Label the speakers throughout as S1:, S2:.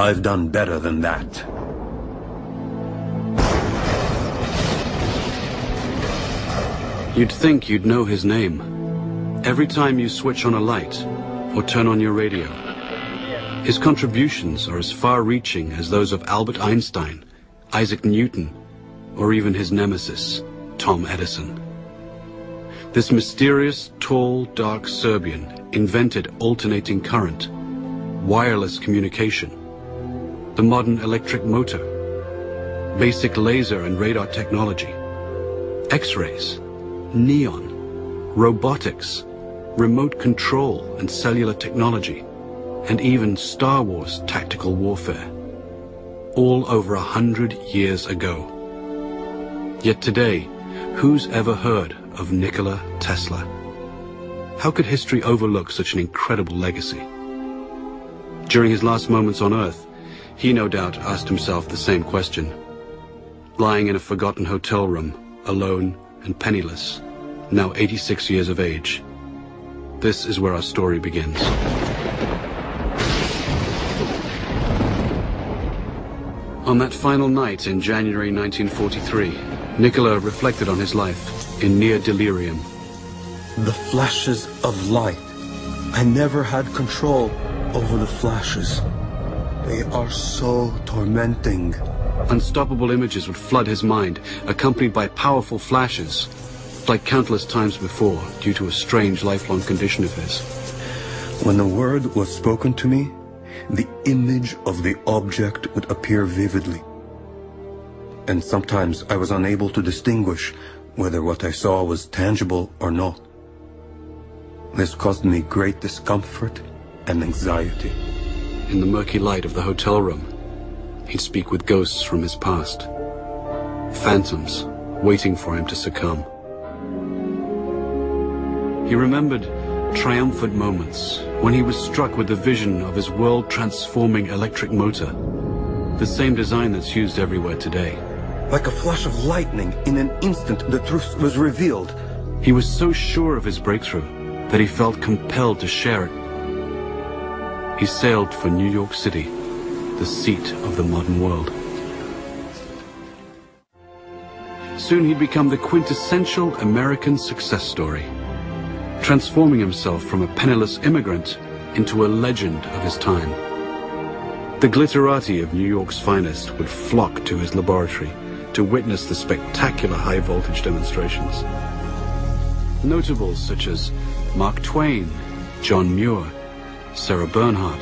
S1: I've done better than that.
S2: You'd think you'd know his name. Every time you switch on a light or turn on your radio, his contributions are as far-reaching as those of Albert Einstein, Isaac Newton, or even his nemesis, Tom Edison. This mysterious, tall, dark Serbian invented alternating current, wireless communication, the modern electric motor, basic laser and radar technology, X-rays, neon, robotics, remote control and cellular technology, and even Star Wars tactical warfare, all over 100 years ago. Yet today, who's ever heard of Nikola Tesla? How could history overlook such an incredible legacy? During his last moments on Earth, he no doubt asked himself the same question. Lying in a forgotten hotel room, alone and penniless, now 86 years of age. This is where our story begins. On that final night in January 1943, Nicola reflected on his life in near delirium.
S1: The flashes of light. I never had control over the flashes. They are so tormenting.
S2: Unstoppable images would flood his mind, accompanied by powerful flashes, like countless times before, due to a strange lifelong condition of his.
S1: When the word was spoken to me, the image of the object would appear vividly. And sometimes I was unable to distinguish whether what I saw was tangible or not. This caused me great discomfort and anxiety.
S2: In the murky light of the hotel room, he'd speak with ghosts from his past. Phantoms waiting for him to succumb. He remembered triumphant moments when he was struck with the vision of his world-transforming electric motor, the same design that's used everywhere today.
S1: Like a flash of lightning, in an instant the truth was revealed.
S2: He was so sure of his breakthrough that he felt compelled to share it. He sailed for New York City, the seat of the modern world. Soon he'd become the quintessential American success story, transforming himself from a penniless immigrant into a legend of his time. The glitterati of New York's finest would flock to his laboratory to witness the spectacular high-voltage demonstrations. Notables such as Mark Twain, John Muir, Sarah Bernhardt,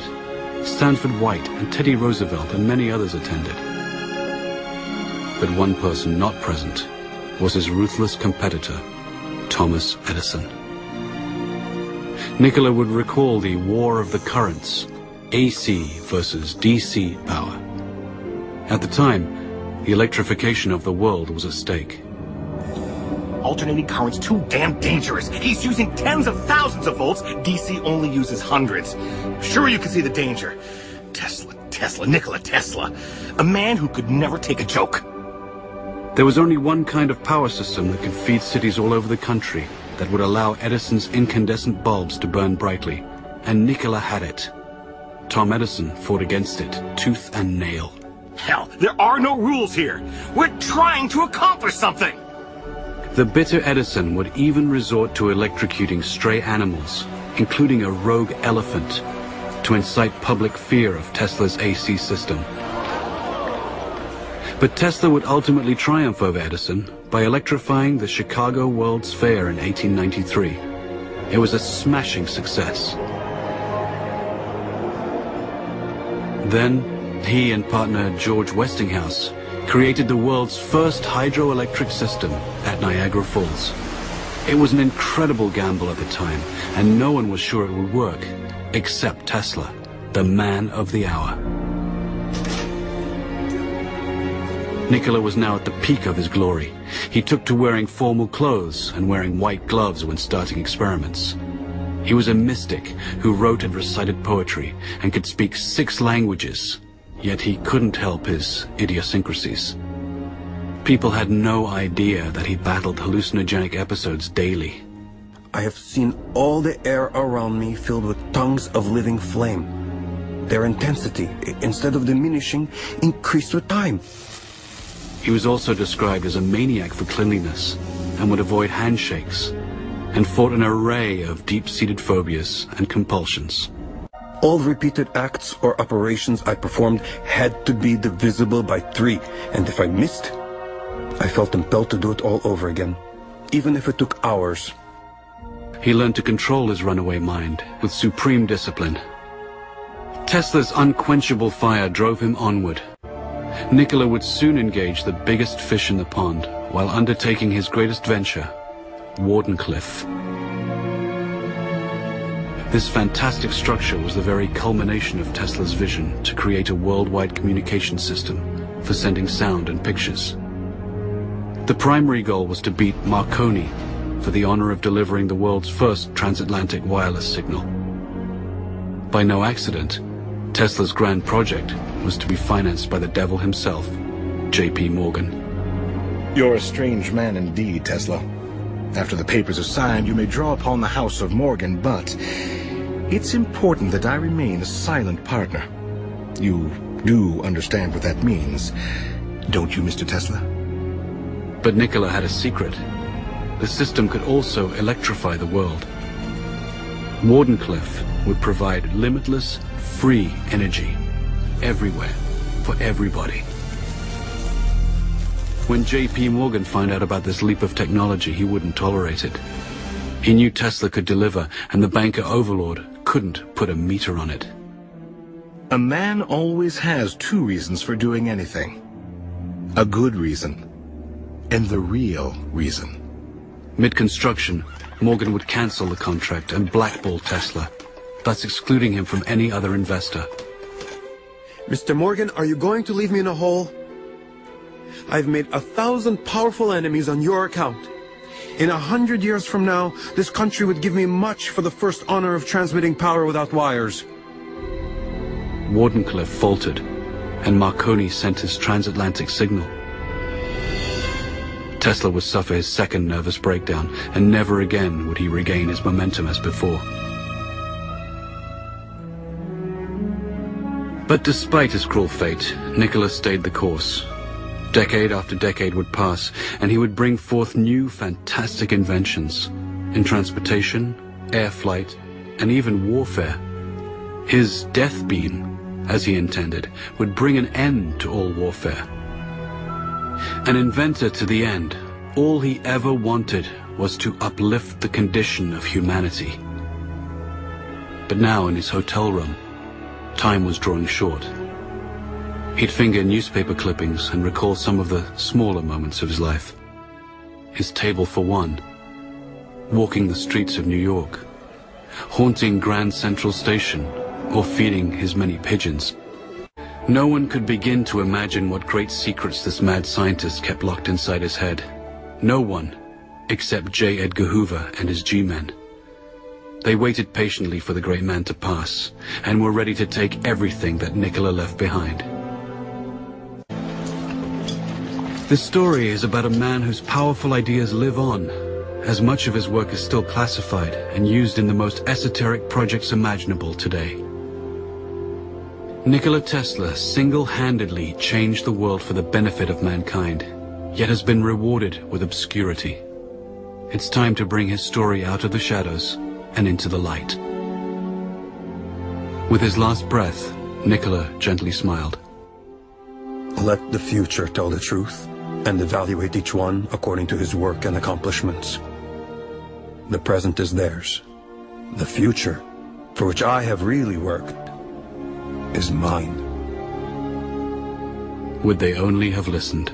S2: Stanford White, and Teddy Roosevelt, and many others attended. But one person not present was his ruthless competitor, Thomas Edison. Nicola would recall the war of the currents, AC versus DC power. At the time, the electrification of the world was at stake.
S3: Alternating current's too damn dangerous. He's using tens of thousands of volts. DC only uses hundreds. Sure, you can see the danger. Nikola Tesla. A man who could never take a joke.
S2: There was only one kind of power system that could feed cities all over the country that would allow Edison's incandescent bulbs to burn brightly, and Nicola had it. Tom Edison fought against it, tooth and nail.
S3: Hell, there are no rules here. We're trying to accomplish something.
S2: The bitter Edison would even resort to electrocuting stray animals, including a rogue elephant, to incite public fear of Tesla's AC system. But Tesla would ultimately triumph over Edison by electrifying the Chicago World's Fair in 1893. It was a smashing success. Then, he and partner George Westinghouse created the world's first hydroelectric system at Niagara Falls. It was an incredible gamble at the time, and no one was sure it would work, except Tesla, the man of the hour. Nicola was now at the peak of his glory. He took to wearing formal clothes and wearing white gloves when starting experiments. He was a mystic who wrote and recited poetry and could speak 6 languages, yet he couldn't help his idiosyncrasies. People had no idea that he battled hallucinogenic episodes daily.
S1: I have seen all the air around me filled with tongues of living flame. Their intensity, instead of diminishing, increased with time.
S2: He was also described as a maniac for cleanliness and would avoid handshakes and fought an array of deep-seated phobias and compulsions.
S1: All repeated acts or operations I performed had to be divisible by 3, and if I missed, I felt impelled to do it all over again, even if it took hours.
S2: He learned to control his runaway mind with supreme discipline. Tesla's unquenchable fire drove him onward. Nicola would soon engage the biggest fish in the pond while undertaking his greatest venture, Wardenclyffe. This fantastic structure was the very culmination of Tesla's vision to create a worldwide communication system for sending sound and pictures. The primary goal was to beat Marconi for the honor of delivering the world's first transatlantic wireless signal. By no accident, Tesla's grand project was to be financed by the devil himself, J.P. Morgan.
S3: You're a strange man indeed, Tesla. After the papers are signed, you may draw upon the House of Morgan, but it's important that I remain a silent partner. You do understand what that means, don't you, Mr. Tesla?
S2: But Nicola had a secret. The system could also electrify the world. Wardenclyffe would provide limitless, free energy, everywhere, for everybody. When J.P. Morgan found out about this leap of technology, he wouldn't tolerate it. He knew Tesla could deliver, and the banker overlord couldn't put a meter on it.
S3: A man always has 2 reasons for doing anything. A good reason, and the real reason.
S2: Mid-construction, Morgan would cancel the contract and blackball Tesla, thus excluding him from any other investor.
S1: Mr. Morgan, are you going to leave me in a hole? I've made 1,000 powerful enemies on your account. In 100 years from now, this country would give me much for the first honor of transmitting power without wires.
S2: Wardenclyffe faltered, and Marconi sent his transatlantic signal. Tesla would suffer his second nervous breakdown, and never again would he regain his momentum as before. But despite his cruel fate, Nicola stayed the course. Decade after decade would pass, and he would bring forth new fantastic inventions in transportation, air flight, and even warfare. His death beam, as he intended, would bring an end to all warfare. An inventor to the end, all he ever wanted was to uplift the condition of humanity. But now in his hotel room, time was drawing short. He'd finger newspaper clippings and recall some of the smaller moments of his life. His table for one, walking the streets of New York, haunting Grand Central Station, or feeding his many pigeons. No one could begin to imagine what great secrets this mad scientist kept locked inside his head. No one, except J. Edgar Hoover and his G-men. They waited patiently for the great man to pass, and were ready to take everything that Nicola left behind. This story is about a man whose powerful ideas live on, as much of his work is still classified and used in the most esoteric projects imaginable today. Nikola Tesla single-handedly changed the world for the benefit of mankind, yet has been rewarded with obscurity. It's time to bring his story out of the shadows and into the light. With his last breath, Nicola gently smiled.
S1: Let the future tell the truth, and evaluate each one according to his work and accomplishments. The present is theirs. The future, for which I have really worked, is mine.
S2: Would they only have listened?